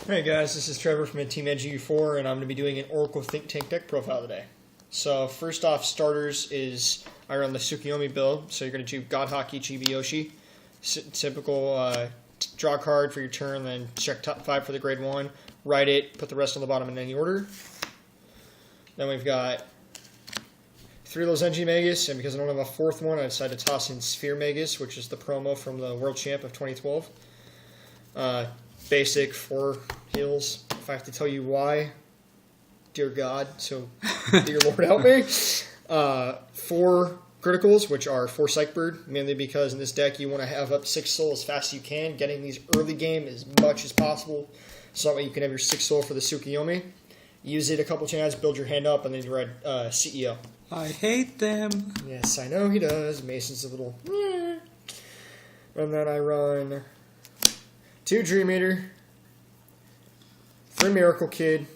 Hey guys, this is Trevor from Team NGU4, and I'm going to be doing an Oracle Think Tank deck profile today. So first off, starters is I run the Tsukuyomi build, so you're going to do God Hockey, Chibi Yoshi. Typical draw a card for your turn, then check top 5 for the grade 1, write it, put the rest on the bottom in any order. Then we've got 3 of those NG Magus, and because I don't have a 4th one, I decided to toss in Sphere Magus, which is the promo from the World Champ of 2012. Basic 4 heals. If I have to tell you why, dear God, so dear Lord help me. 4 criticals, which are 4 Psych Bird, mainly because in this deck you want to have up 6 soul as fast as you can, getting these early game as much as possible, so that way you can have your 6 soul for the Tsukuyomi. Use it a couple times, build your hand up, and then you read CEO. I hate them. Yes, I know he does. Mason's a little... And then I run 2 Dream Eater, 3 Miracle Kid,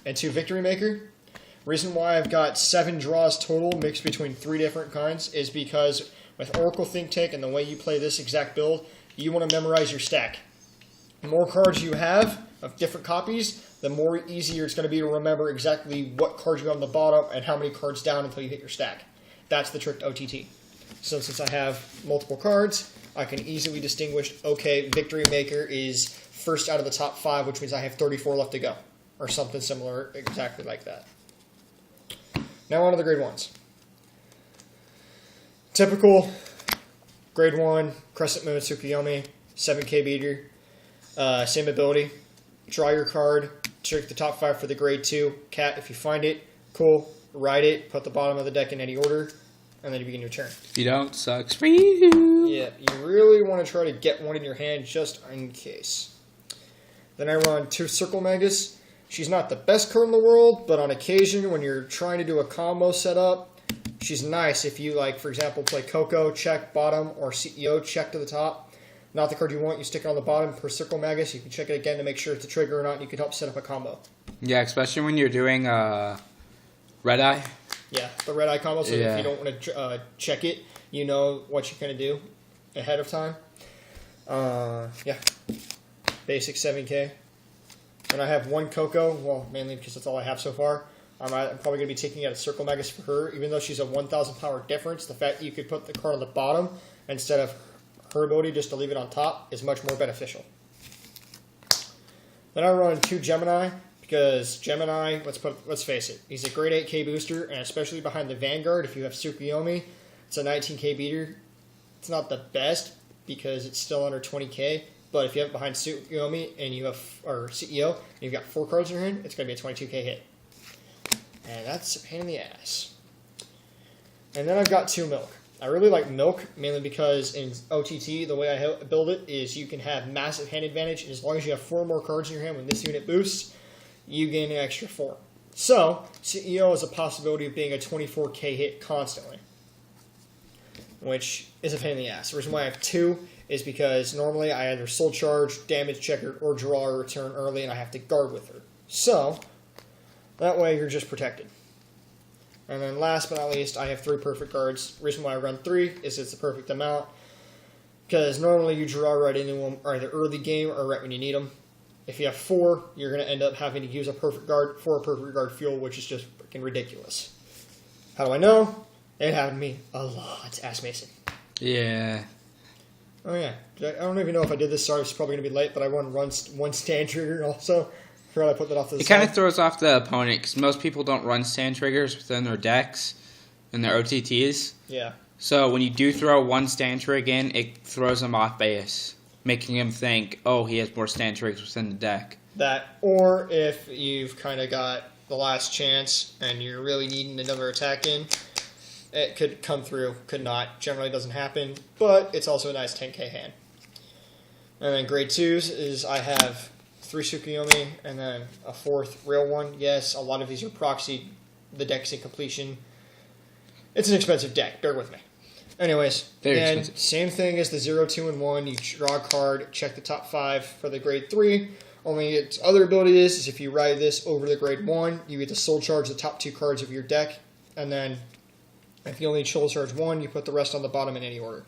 and 2 Victory Maker. Reason why I've got 7 draws total mixed between 3 different kinds is because with Oracle Think Tank and the way you play this exact build, you want to memorize your stack. The more cards you have of different copies, the more easier it's going to be to remember exactly what cards you have on the bottom and how many cards down until you hit your stack. That's the trick to OTT. So since I have multiple cards, I can easily distinguish, okay, Victory Maker is first out of the top 5, which means I have 34 left to go. Or something similar, exactly like that. Now on to the grade 1s. Typical grade 1, Crescent Moon Tsukuyomi, 7k beater. Same ability. Draw your card, check the top 5 for the grade 2. Cat, if you find it, cool. Write it, put the bottom of the deck in any order, and then you begin your turn. If you don't, sucks for you. Yeah, you really want to try to get one in your hand just in case. Then I run 2 Circle Magus. She's not the best card in the world, but on occasion when you're trying to do a combo setup, she's nice if you, like, for example, play Coco, check bottom, or CEO, check to the top. Not the card you want, you stick it on the bottom per Circle Magus. You can check it again to make sure it's a trigger or not, and you can help set up a combo. Yeah, especially when you're doing Red Eye. Yeah, the Red Eye combo, so if you don't want to check it, you know what you're going to do ahead of time. Yeah, basic 7k. And I have 1 Coco, well, mainly because that's all I have so far. I'm probably going to be taking out a Circle Magus for her, even though she's a 1,000 power difference. The fact that you could put the card on the bottom instead of her ability just to leave it on top is much more beneficial. Then I run 2 Gemini, because Gemini, let's face it, he's a grade 8k booster, and especially behind the Vanguard, if you have Tsukuyomi, it's a 19k beater. It's not the best, because it's still under 20k, but if you have it behind Tsukuyomi and you have, or CEO, and you've got 4 cards in your hand, it's going to be a 22k hit. And that's a pain in the ass. And then I've got 2 Milk. I really like Milk, mainly because in OTT, the way I build it is you can have massive hand advantage, and as long as you have 4 more cards in your hand when this unit boosts, you gain an extra 4. So, CEO has a possibility of being a 24k hit constantly, which is a pain in the ass. The reason why I have 2 is because normally I either Soul Charge, Damage Checker, or draw a return early, and I have to guard with her. So, that way you're just protected. And then last but not least, I have 3 perfect cards. The reason why I run 3 is it's the perfect amount, because normally you draw right into them either early game or right when you need them. If you have 4, you're going to end up having to use a perfect guard for a perfect guard fuel, which is just freaking ridiculous. How do I know? It happened to me a lot. Ask Mason. Yeah. Oh yeah. I don't even know if I did this. Sorry, it's probably going to be late, but I run 1 stand trigger also. I put that off to the It kind of throws off the opponent, because most people don't run stand triggers within their decks and their OTTs. Yeah. So when you do throw 1 stand trig in, it throws them off base, making him think, oh, he has more stand trigs within the deck. That, or if you've kind of got the last chance and you're really needing another attack in, it could come through, could not. Generally doesn't happen, but it's also a nice 10k hand. And then grade 2s is I have 3 Tsukuyomi, and then a 4th real one. Yes, a lot of these are proxied. The deck's in completion. It's an expensive deck. Bear with me. Anyways, again, same thing as the 0, 2, and 1. You draw a card, check the top 5 for the grade 3. Only its other ability is if you ride this over the grade 1, you get to Soul Charge the top 2 cards of your deck, and then if you only Soul Charge 1, you put the rest on the bottom in any order.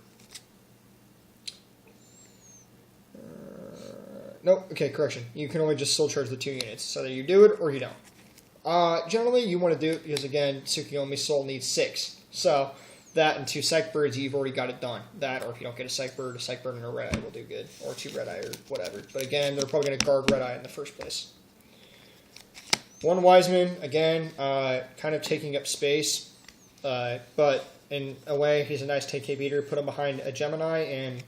Nope. Okay, correction. You can only just soul charge the 2 units. So that you do it or you don't. Generally, you want to do it because, again, Tsukuyomi soul needs 6. So that and 2 psych birds, you've already got it done. That, or if you don't get a psych bird and a red eye will do good. Or 2 red eye or whatever. But again, they're probably going to guard red eye in the first place. 1 Wiseman, again, kind of taking up space. But in a way, he's a nice 10k beater. Put him behind a Gemini, and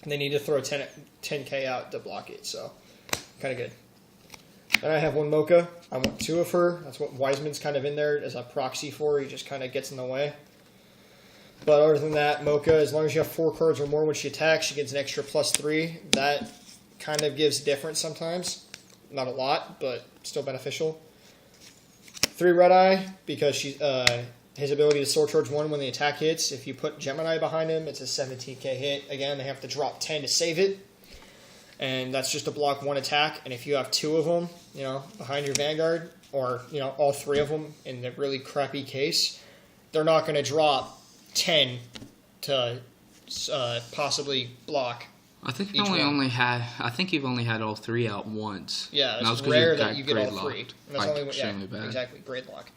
they need to throw 10k out to block it. So, kind of good. Then I have 1 Mocha. I want 2 of her. That's what Wiseman's kind of in there as a proxy for. He just kind of gets in the way. But other than that, Mocha, as long as you have 4 cards or more when she attacks, she gets an extra +3. That kind of gives difference sometimes. Not a lot, but still beneficial. 3 Red Eye, because she's his ability to soul charge 1 when the attack hits. If you put Gemini behind him, it's a 17k hit. Again, they have to drop 10 to save it. And that's just to block 1 attack. And if you have 2 of them, behind your Vanguard, or, all 3 of them in the really crappy case, they're not going to drop 10 to possibly block. I think you've only had all 3 out once. Yeah, it's rare that you get all 3. And that's only bad. Exactly, grade lock.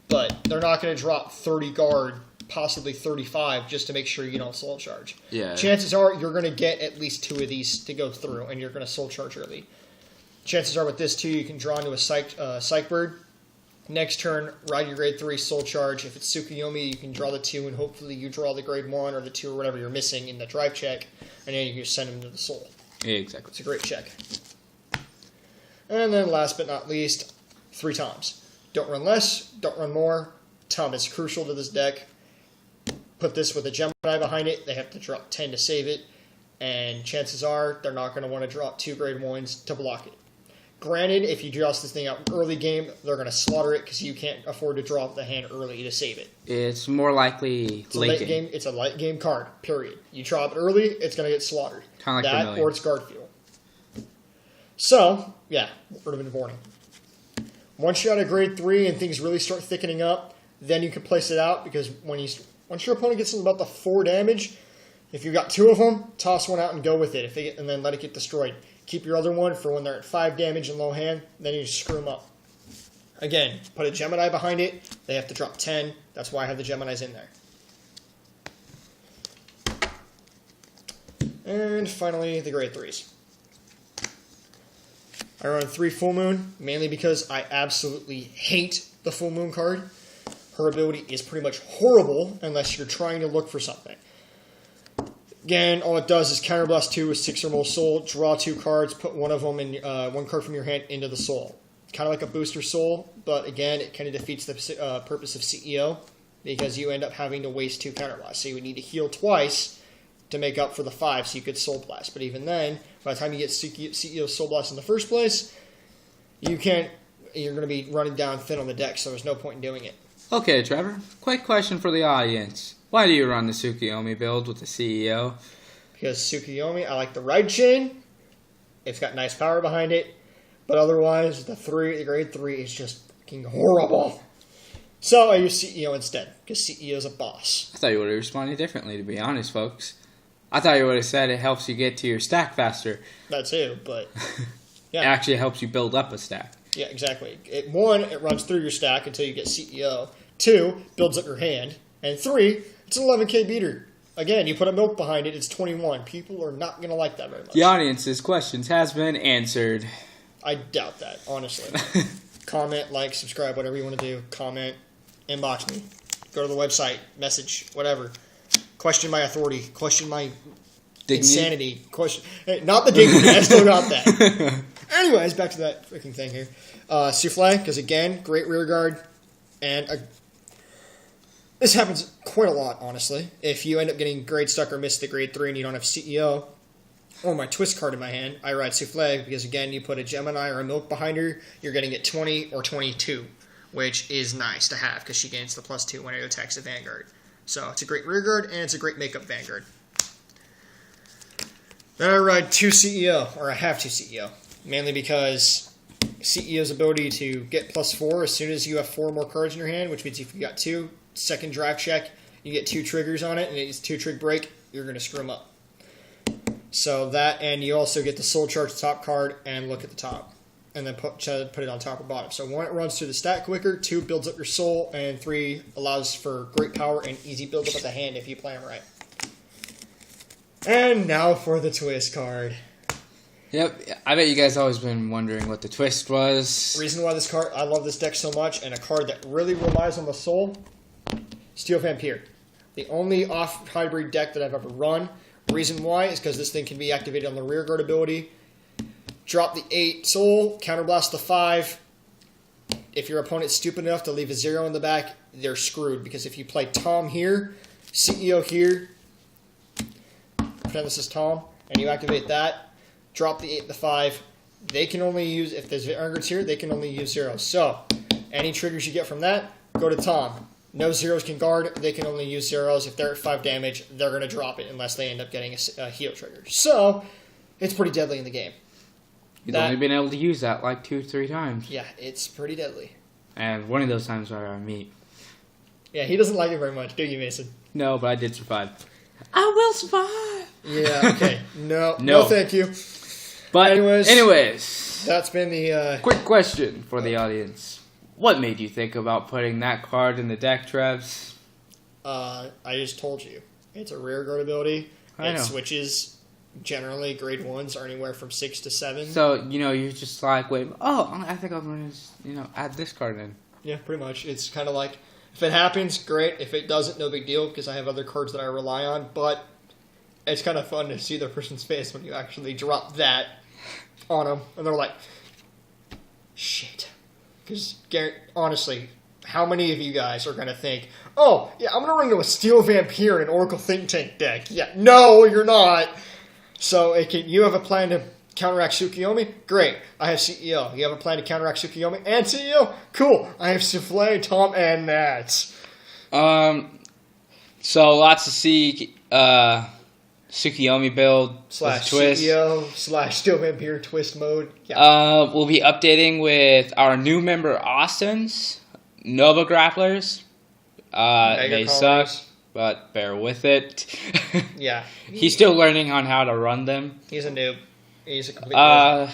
But they're not going to drop 30 guard, possibly 35, just to make sure you don't soul charge. Yeah. Chances are you're going to get at least 2 of these to go through, and you're going to soul charge early. Chances are with this 2, you can draw into a psych bird. Next turn, ride your grade 3 soul charge. If it's Tsukuyomi, you can draw the 2, and hopefully you draw the grade 1 or the 2 or whatever you're missing in the drive check, and then you can send him to the soul. Yeah, exactly. It's a great check. And then last but not least, 3 Toms. Don't run less, don't run more. Tom is crucial to this deck. Put this with a Gemini behind it. They have to drop 10 to save it, and chances are they're not going to want to drop 2 grade 1s to block it. Granted, if you draw this thing out early game, they're going to slaughter it because you can't afford to draw the hand early to save it. It's more likely late game. It's a late game card, period. You drop it early, it's going to get slaughtered. Kind of like that, Vermilion. or it's guard fuel. So, yeah, Urban Warning. Once you're at a grade 3 and things really start thickening up, then you can place it out because once your opponent gets about the 4 damage, if you've got 2 of them, toss 1 out and go with it, and then let it get destroyed. Keep your other one for when they're at 5 damage in low hand, then you just screw them up. Again, put a Gemini behind it. They have to drop 10. That's why I have the Geminis in there. And finally, the grade 3s. I run 3 Full Moon, mainly because I absolutely hate the Full Moon card. Her ability is pretty much horrible unless you're trying to look for something. Again, all it does is counterblast 2 with 6 or more soul, draw 2 cards, put one of them in 1 card from your hand into the soul. Kind of like a booster soul, but again, it kind of defeats the purpose of CEO because you end up having to waste 2 counterblasts. So you would need to heal twice to make up for the 5 so you could soul blast. But even then, by the time you get CEO soul blast in the first place, you're going to be running down thin on the deck, so there's no point in doing it. Okay, Trevor, quick question for the audience. Why do you run the Tsukuyomi build with the CEO? Because Tsukuyomi, I like the ride chain. It's got nice power behind it. But otherwise, the grade 3 is just fucking horrible. So I use CEO instead, because CEO is a boss. I thought you would have responded differently, to be honest, folks. I thought you would have said it helps you get to your stack faster. That too, but yeah. It actually helps you build up a stack. Yeah, exactly. 1, it runs through your stack until you get CEO. 2, builds up your hand. And 3, it's an 11k beater. Again, you put a milk behind it, it's 21. People are not going to like that very much. The audience's questions has been answered. I doubt that, honestly. Comment, like, subscribe, whatever you want to do. Comment, inbox me. Go to the website, message, whatever. Question my authority. Question my insanity. Hey, not the dignity, I still got that. Anyways, back to that freaking thing here. Souffle, because again, great rear guard. And this happens quite a lot, honestly. If you end up getting grade stuck or miss the grade 3 and you don't have CEO, or my twist card in my hand, I ride Souffle because, again, you put a Gemini or a Milk behind her, you're going to get 20 or 22, which is nice to have because she gains the +2 when it attacks a Vanguard. So it's a great rear guard, and it's a great makeup Vanguard. Then I ride 2 CEO, or I have 2 CEO, mainly because CEO's ability to get +4 as soon as you have 4 more cards in your hand, which means if you got 2, second drive check, you get 2 triggers on it, and it's 2 trig break, you're going to screw them up. So that, and you also get the Soul Charge top card and look at the top. And then put it on top or bottom. So 1, it runs through the stat quicker, 2, builds up your soul, and 3, allows for great power and easy build up of the hand if you play them right. And now for the twist card. Yep, I bet you guys always been wondering what the twist was. Reason why this card, I love this deck so much, and a card that really relies on the soul, Steel Vampire. The only off-hybrid deck that I've ever run. Reason why is because this thing can be activated on the rearguard ability. Drop the 8 soul, counterblast the 5. If your opponent's stupid enough to leave a 0 in the back, they're screwed. Because if you play Tom here, CEO here, pretend this is Tom, and you activate that, drop the 8 and the 5, they can only use, if there's Vanguards here, they can only use 0s. So, any triggers you get from that, go to Tom. No 0s can guard, they can only use 0s. If they're at 5 damage, they're going to drop it unless they end up getting a heal trigger. So, it's pretty deadly in the game. You've only been able to use that like 2-3 times. Yeah, it's pretty deadly. And one of those times were our meet. Yeah, he doesn't like it very much, do you, Mason? No, but I did survive. I will survive! Yeah, okay. No, thank you. But anyways, that's been the... quick question for the audience. What made you think about putting that card in the deck, Trevs? I just told you. It's a rearguard ability. I know. Switches... Generally, grade 1s are anywhere from 6 to 7. So, you're just like, wait, I think I'm going to, add this card in. Yeah, pretty much. It's kind of like, if it happens, great. If it doesn't, no big deal, because I have other cards that I rely on. But it's kind of fun to see the person's face when you actually drop that on them. And they're like, shit. Because, honestly, how many of you guys are going to think, oh, yeah, I'm going to run into a Steel Vampire in an Oracle Think Tank deck. Yeah, no, you're not. So you have a plan to counteract Tsukuyomi? Great. I have CEO. You have a plan to counteract Tsukuyomi and CEO? Cool. I have Souffle, Tom, and Matt. So lots to see. Tsukuyomi build / twist. CEO / Steel Vampire twist mode. Yeah. We'll be updating with our new member Austin's Nova Grapplers. They suck. But bear with it. Yeah. He's still learning on how to run them. He's a noob. He's a complete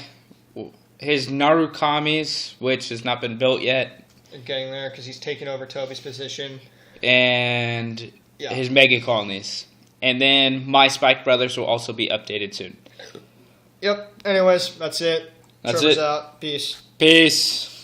his Narukamis, which has not been built yet. Getting there because he's taking over Toby's position. And his Mega Colonies. And then my Spike Brothers will also be updated soon. Yep. Anyways, that's it. That's Trevor's it. out. Peace. Peace.